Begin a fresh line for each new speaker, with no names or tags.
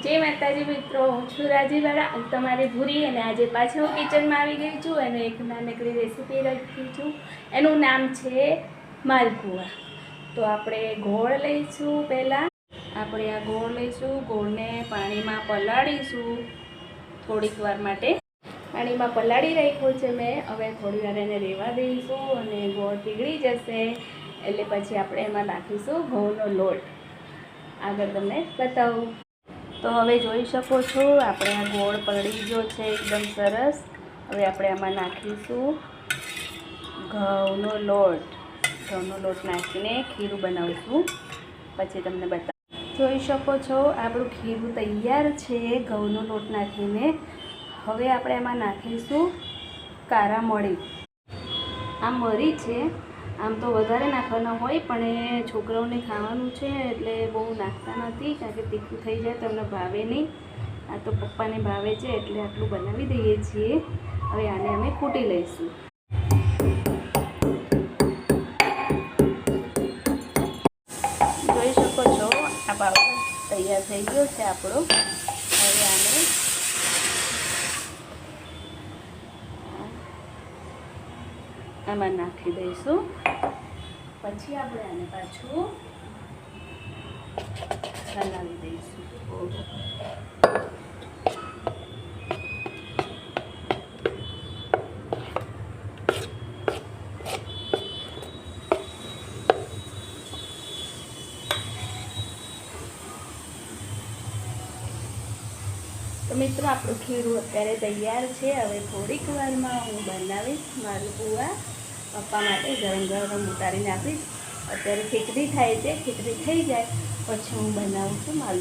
जय माताजी मित्रों, हूँ छू राजीवाड़ा तमारी भूरी अने आज पाछी हूँ किचन में आई गई छूँ अने एक नानकड़ी रेसिपी रखी छूँ। एनु नाम छे मालपुआ। तो आपणे गोळ लईशुं। पहला आपणे आ गोळ लईशुं। गोळने पाणीमां पलाळीशुं थोड़ीक वार माटे। पाणीमां पलाળી राख्यो छे मैं। हवे थोड़ी वार एने रेवा दईशुं अने गोळ पीगળી जशे એટલે પછી આપણે એમાં નાખીશું ઘઉંનો લોટ। આગળ તમને બતાવું। तो हवे जोई शको छो आपणे आ गोळ पलળી गयो छे एकदम सरस। हवे आपणे आमां नाखीशुं घऊनो लोट। घऊनो लोट नाखीने खीરું बनावीशुं। पछी तमने बताव। जोई शको छो आपणुं खीરું तैयार छे घऊनो लोट नाखीने। हवे आपणे आमां नाखीशुं कारा मरी। आ मरी छे। आम तो वधारे नाखवाना होय पण ए छोकराओने खावानुं छे एटले बहु नाखता नथी कारण के तीखું થઈ જાય તો એમને ભાવે નહીં। आ तो पप्पाने भावे छे એટલે આટલું બનાવી દઈએ છીએ। હવે આને અમે કૂટી લઈશું। જોઈ શકો છો આ પાવડર તૈયાર થઈ ગયો છે આપણો। હવે આને આમાં નાખી દઈશું। પછી આપણે આને પાછું હલાવી દઈશું। तो मित्रों આપણું ખીરું અત્યારે તૈયાર છે। હવે થોડીક વારમાં હું બનાવીશ માલપુઆ। પપ્પા માટે ગરમ ગરમ ઉતારીને આપીશ। અત્યારે ખીચડી થાય છે। ખીચડી થઈ જાય પછી હું બનાવું છું માલપુઆ।